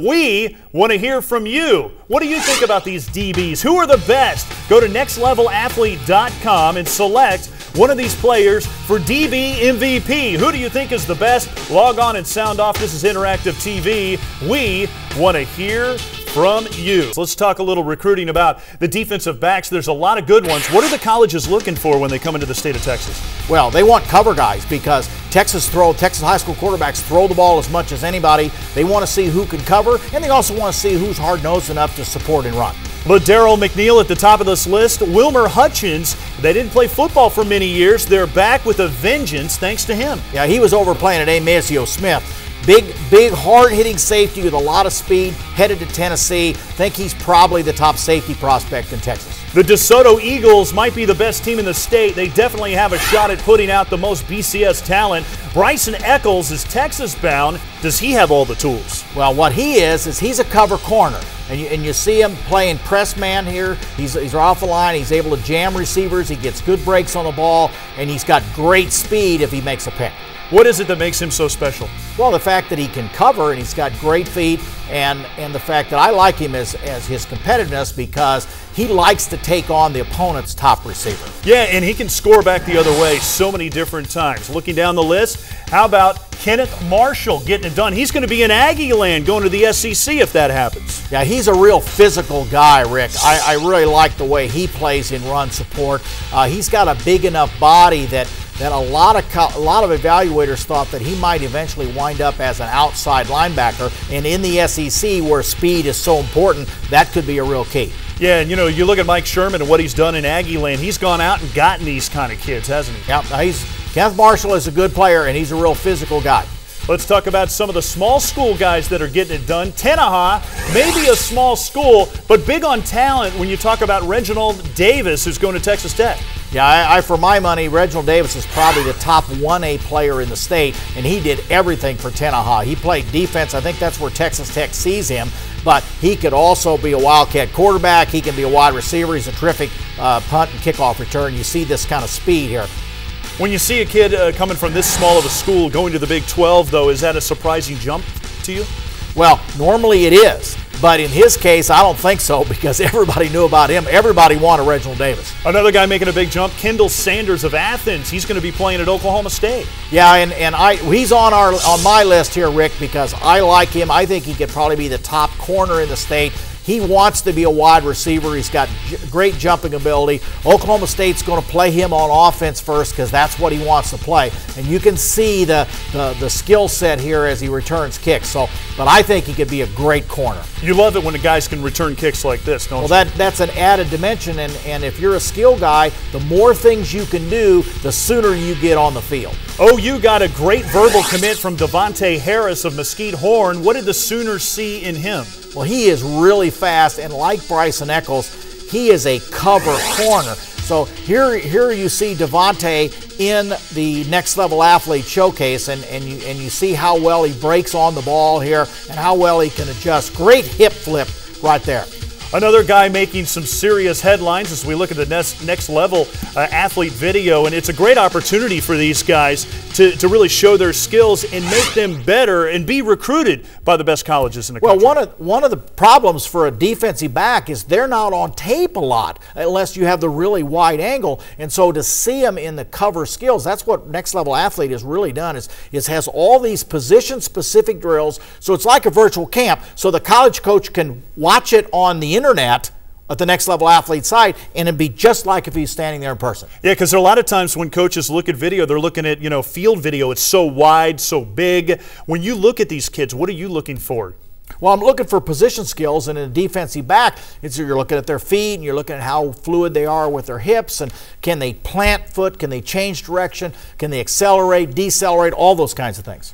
We want to hear from you. What do you think about these DBs? Who are the best? Go to nextlevelathlete.com and select one of these players for DB MVP. Who do you think is the best? Log on and sound off. This is Interactive TV. We want to hear from you. So let's talk a little recruiting about the defensive backs. There's a lot of good ones. What are the colleges looking for when they come into the state of Texas? Well, they want cover guys because Texas high school quarterbacks throw the ball as much as anybody. They want to see who can cover, and they also want to see who's hard-nosed enough to support and run. LaDarrell McNeil at the top of this list. Wilmer Hutchins, they didn't play football for many years. They're back with a vengeance thanks to him. Yeah, he was overplaying at Amasio Smith. Big, hard-hitting safety with a lot of speed, headed to Tennessee. Think he's probably the top safety prospect in Texas. The DeSoto Eagles might be the best team in the state. They definitely have a shot at putting out the most BCS talent. Bryson Eccles is Texas-bound. Does he have all the tools? Well, what he is he's a cover corner. And you see him playing press man here. He's off the line. He's able to jam receivers. He gets good breaks on the ball, and he's got great speed if he makes a pick. What is it that makes him so special? Well, the fact that he can cover and he's got great feet, and the fact that I like him as his competitiveness because he likes to take on the opponent's top receiver. Yeah, and he can score back the other way so many different times. Looking down the list, how about Kenneth Marshall getting it done? He's going to be in Aggie land going to the SEC if that happens. Yeah, he's a real physical guy, Rick. I really like the way he plays in run support. He's got a big enough body that a lot of evaluators thought that he might eventually wind up as an outside linebacker, and in the SEC where speed is so important, that could be a real key. Yeah, and you look at Mike Sherman and what he's done in Aggie land. He's gone out and gotten these kind of kids, hasn't he? Yeah, Kenneth Marshall is a good player, and he's a real physical guy. Let's talk about some of the small school guys that are getting it done. Tenneha, maybe a small school, but big on talent when you talk about Reginald Davis, who's going to Texas Tech. Yeah, for my money, Reginald Davis is probably the top 1A player in the state, and he did everything for Tenneha. He played defense. I think that's where Texas Tech sees him, but he could also be a wildcat quarterback. He can be a wide receiver. He's a terrific punt and kickoff return. You see this kind of speed here. When you see a kid coming from this small of a school going to the Big 12, though, is that a surprising jump to you? Well, normally it is, but in his case, I don't think so because everybody knew about him. Everybody wanted Reginald Davis. Another guy making a big jump, Kendall Sanders of Athens. He's going to be playing at Oklahoma State. Yeah, and he's on my list here, Rick, because I like him. I think he could probably be the top corner in the state. He wants to be a wide receiver. He's got great jumping ability. Oklahoma State's going to play him on offense first because that's what he wants to play. And you can see the skill set here as he returns kicks. But I think he could be a great corner. You love it when the guys can return kicks like this, don't you? Well, that's an added dimension. And if you're a skill guy, the more things you can do, the sooner you get on the field. OU got a great verbal commit from Devontae Harris of Mesquite Horn. What did the Sooners see in him? Well, he is really fast, and like Bryson Eccles, he is a cover corner. So here you see Devontae in the Next Level Athlete Showcase, and you see how well he breaks on the ball here and how well he can adjust. Great hip flip right there. Another guy making some serious headlines as we look at the next level athlete video, and it's a great opportunity for these guys to really show their skills and make them better and be recruited by the best colleges in the country. Well, one of the problems for a defensive back is they're not on tape a lot unless you have the really wide angle, and so to see them in the cover skills, that's what Next Level Athlete has really done is has all these position-specific drills, so it's like a virtual camp, so the college coach can watch it on the internet at the Next Level Athlete site, and it'd be just like if he's standing there in person. Yeah, because a lot of times when coaches look at video, they're looking at field video. It's so wide, so big. When you look at these kids, what are you looking for? Well, I'm looking for position skills, and in a defensive back, you're looking at their feet, and you're looking at how fluid they are with their hips, and can they plant foot, can they change direction, can they accelerate, decelerate, all those kinds of things.